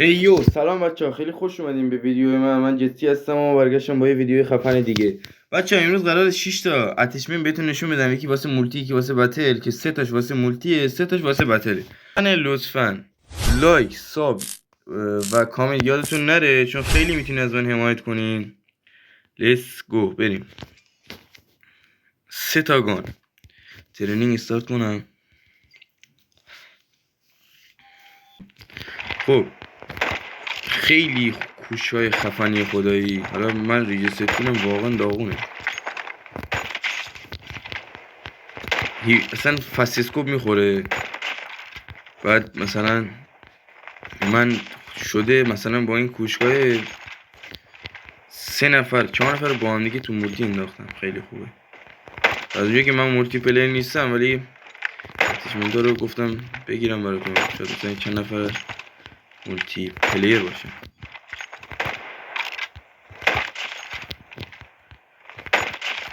هیو سلام بچه ها، خیلی خوش اومدیم به ویدیو من جستی هستم و برگشتم با یه ویدیو خفن دیگه. بچه ها امروز قرار 6 تا اتچمنت بهتون نشون بدم، یکی واسه مولتی یکی واسه بتل، که 3 تاش واسه مولتیه 3 تاش واسه بتله. لطفا لایک ساب و کامنت یادتون نره، چون خیلی میتونی از من حمایت کنین. لیتس گو بریم. 3 تا گان ترنینگ استارت کنم. خب خیلی کوشای خفنی خدایی. حالا من ریجستر کنم، واقعا داغونه. اصلا فاسیسکوپ میخوره. بعد مثلا من شده مثلا با این کوشگاه 3 نفر 4 نفر با هم دیگه تو مولتی انداختم. خیلی خوبه. از اونجایی که من مولتی پلیر نیستم ولی اتچمنت رو گفتم بگیرم براتون، شاید مثلا چند نفر مولتی پلیر باشه.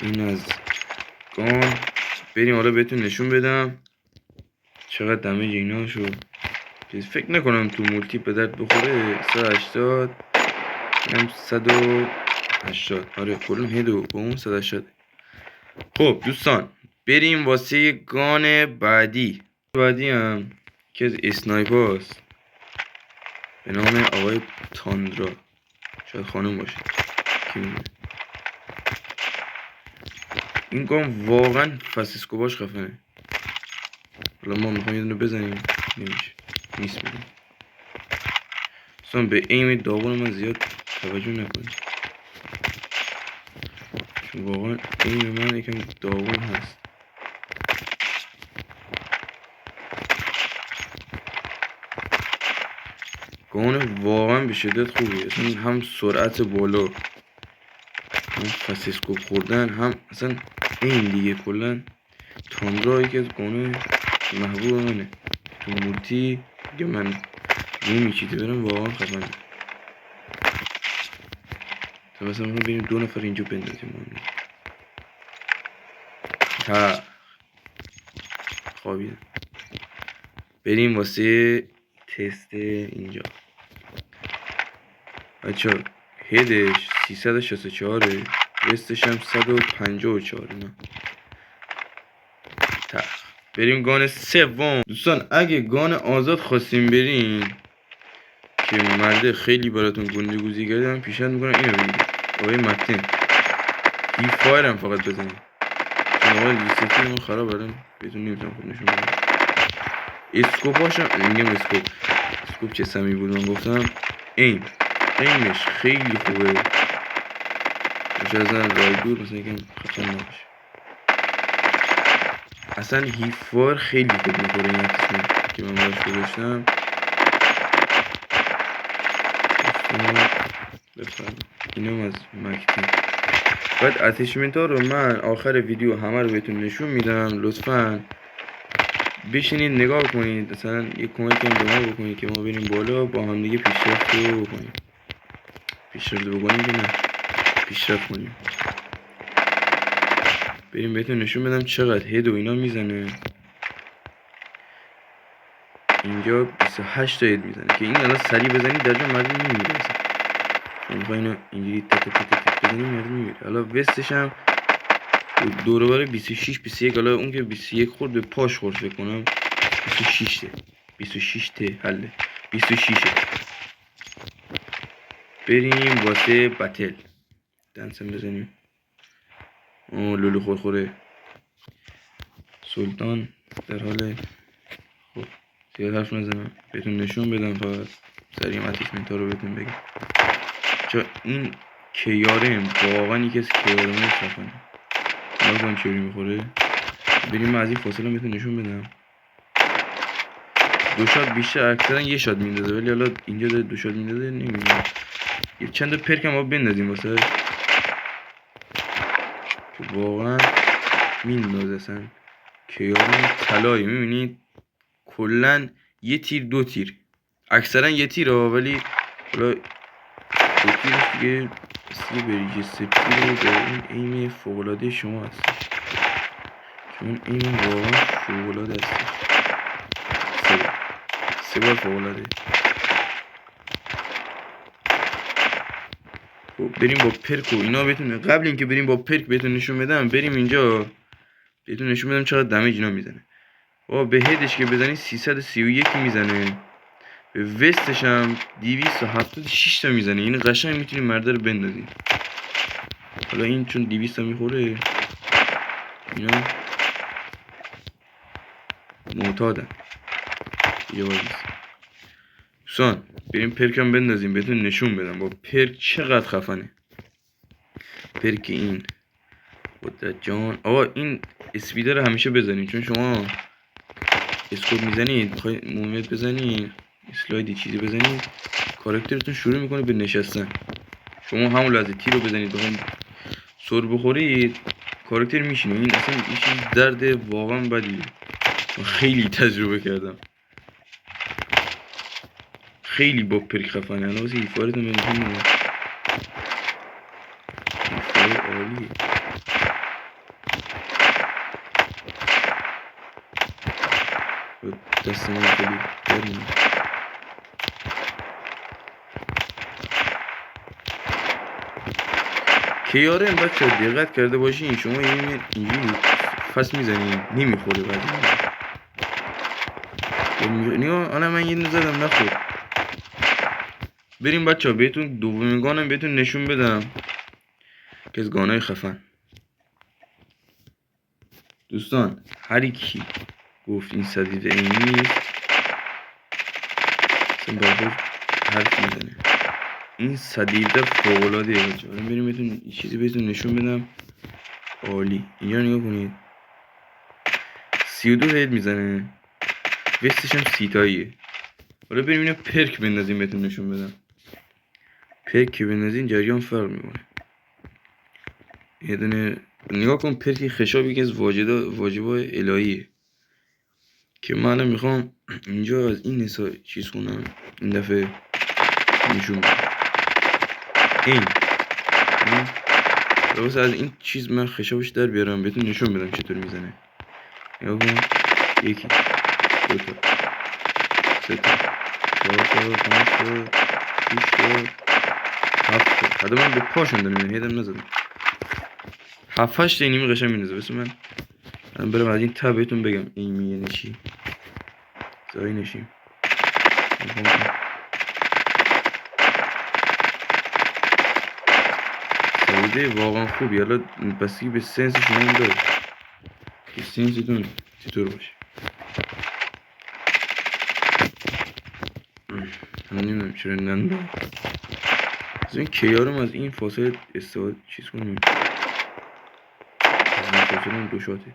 این از گان. بریم حالا بهتون نشون بدم چقدر دمیج اینا شد. فکر نکنم تو مولتی به درد بخوره. 180 هم 180. آره کلون هدو با اون 180. خب دوستان بریم واسه گان بعدی هم که از اسنایپر هست به نام آقای تاندرا. شاید خانم باشه، کی میدونه. این گان واقعا فاسیسکوباش خفنه. حالا ما میخوایم یه دونه بزنیم، نمیشه، نیست بدیم. دوستان به ایم داغون من زیاد توجه نکنید، چون واقعا ایم من یکم داغون هست. گان واقعا به شدت خوبیه. اصلا هم سرعت بالا، هم فاسیسکوپ خوردن، هم اصلا این دیگه. کلا تاندرا یکی از گانه محبوب منه تو مولتی دیگه. من رو میچیده برم واقعا خفنه. تا مثلا بریم 2 نفر اینجا بندازیم. ها خوابیدم. بریم واسه تست اینجا. بچه هدش 364، رستش هم 154. نه بریم گان سوم. دوستان اگه گان آزاد خواستیم بریم که مرده خیلی براتون گنده گوزی کرده، من پیشنهاد میکنم اینو بگیرید. آقای متن هی فایر هم فقط بزنید، چون آقای لیستی من خراب بردم بهتون نمیتونم خود نشون بدم. اسکوپ هاشم میگم اسکوپ چه سمی بود من گفتم. ایمش خیلی خوبه. میشه از رای دور مثلا یکم خطر نباشه. اصلا هیفار خیلی خوب میخوره این اتچمنت که من باش گذاشتم. بفرم اینم از مکتین. بعد اتچمنت ها رو من آخر ویدیو همه رو بهتون نشون میدم. لطفا بشینید نگاه کنید، مثلا یه کمک هم به ما بکنید که ما بریم بالا با هم دیگه پیشرفت رو بکنیم. که نه، پیشرفت کنیم. بریم بهتون نشون بدم چقدر هد و اینا میزنه. اینجا 28 تا هد میزنه که این الان سریع بزنید در جا مردم نمیره. میخوای اینو اینجوری تک بزنیم مردم میره. حالا وستش هم دوره باره 26 21. حالا اون که 21 خورد به پاش خورد فکر کنم. 26 ته حله 26. بریم واسه بتل دنسم بزنیم. لولو خورخوره سلطان در حال. خب زیاد حرف نزنم بهتون نشون بدم، فقط سریع اتچمنت ها رو بهتون بگم. چون این کیارم واقعا یکی از کیارم خفنه. نازم چوری میخوره. بریم من از این فاصله بهتون نشون بدم. 2 شات بیشتر، اکثرا 1 شات میندازه، ولی حالا اینجا داره 2 شات میندازه نمیدونم. یه چند تا پرک هم با بندازیم واسه که واقعا میندازه. اصلا کیارم طلایی. میبینید کلا 1 تیر 2 تیر، اکثرا 1 تیر ها، ولی حالا 2 تیرش دیگه سی بریج سپتی رو با این ایم فوقلاده شما هست، چون این واقعا فوقلاده هست. 3 بار فوقلاده. بریم با پرک و اینا بهتون قبل اینکه بریم با پرک بهتون نشون بدم، بریم اینجا بهتون نشون بدم چقدر دمیج اینا میزنه. به هدش که بزنی 331 میزنه، به وستش هم 276 تا میزنه. این قشنگ میتونی مرده رو بندازی. حالا این چون 200 تا میخوره اینا معتادن یه بار دوستان. بریم پرکم بندازیم بهتون نشون بدم با پرک چقدر خفنه. پرک این قدرت جان. این اسپیده رو همیشه بزنید، چون شما اسکوپ میزنید میخوای موومنت بزنید اسلایدی چیزی بزنید، کاراکترتون شروع میکنه به نشستن. شما همون لحظه تیر رو بزنید بخواید سر بخورید کاراکتر میشینه. این اصلا این چیز درد واقعا بدیه. خیلی تجربه کردم، خیلی با پرک خفنه. الان واسه ایفارتون بنشون ایفار عالیه. دست من خیلی گرمه. کیاره این بچه دقت کرده باشین، شما اینجوری فصل میزنید نمیخوره بعدی نیا. الان من یه دونه زدم نخورد. بریم بچه ها بهتون دومین گانم بهتون نشون بدم که از گانای خفن. دوستان هر کی گفت این سدید اینی اصلا باید حرف میزنه. این سدیده فوقلاده بچه ها. بریم بهتون این چیزی بهتون نشون بدم عالی. اینجا نگاه کنید 32 هید میزنه، وستش هم 30 تاییه. حالا بریم اینو پرک بندازیم بهتون نشون بدم. پرک که بندازین جریان فرق میکنه. یه دونه نگاه کن پرک خشابی که از واجبای الهیه که من میخوام اینجا از این نسا چیز کنم. این دفعه نشون بدم این درست از این چیز من خشابش در بیارم بهتون نشون بدم چطور میزنه. نگاه کن 1 2 تا 3 تا 4 تا 5 تا 6 تا 7 تا. حتی من به پاشون دارم هیدم نزدم. 7-8 تا اینیمی قشنگ میندازه. بس من برم از این تا بهتون بگم این میگه چی. زایی نشیم سعیده واقعا خوبی. حالا بسیاری به سنس شما هم داره که سنستون چطور باشه. من نمیدونم چرا نندام از این کیارم از این فاصله استفاده چیز کنیم. از این فاصله هم 2 شاته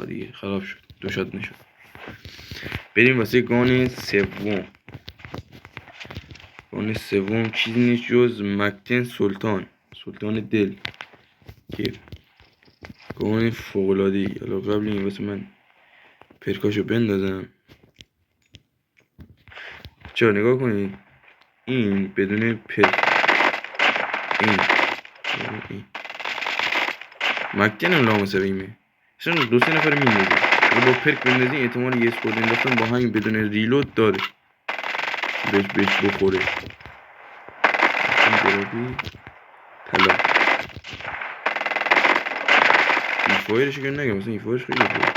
دیگه خراب شد 2 شات نشد. بریم واسه گان سوم. گان سوم چیزی نیست جز مکتن سلطان دل که گان فوق‌العاده‌ای. حالا قبل این واسه من پرکاشو بندازم. چرا نگاه کنید این بدون پرک این مکتن هم لامصبیمه اصلا 2-3 نفر میندازی. با پرک بندازی احتمال یه اسکواد انداختن با همین بدون ریلود داره بهش بخوره. گرابی طلا این فایرش که نگم مثلا این فایرش خیلی خوبه.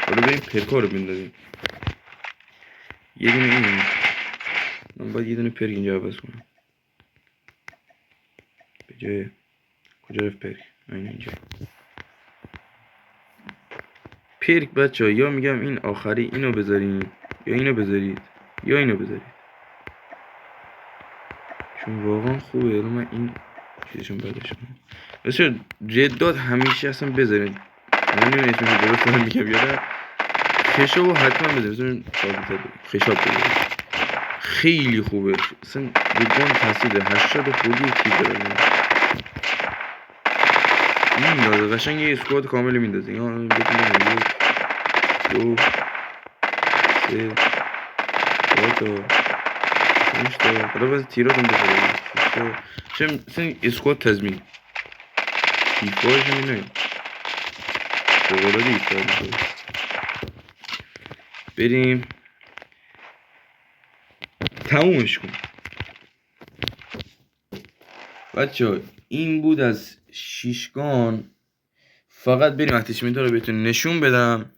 حالا بریم پرکا رو بندازیم. یه دونه این من باید یه دونه پرک اینجا عوض کنم. به جای کجا رفت پرک؟ اینجا پرک بچه ها. یا میگم این آخری اینو بذارین یا اینو بذارید یا اینو بذارید چون واقعا خوبه. الان من این چیزشون برداشت کنم. بسیار جداد همیشه اصلا بذارید. من نمیدونم اسمش درست دارم میگم یا خشاب حتما بذارید. خشاب بذارید خیلی خوبه. اصلا بگان تاثیر 80 خودی چیز داره. میندازه قشنگ یه اسکواد کامل میندازه. یا بکنم 1 2 3 4 تا 5 تا. حالا باید تیراتون بخوره چون مثلا اسکواد تضمین ایفارش همینه بقلاده ایفار. بریم تمومش کن. بچه این بود از شیشگان. فقط بریم اتچمنت ها رو بهتون نشون بدم.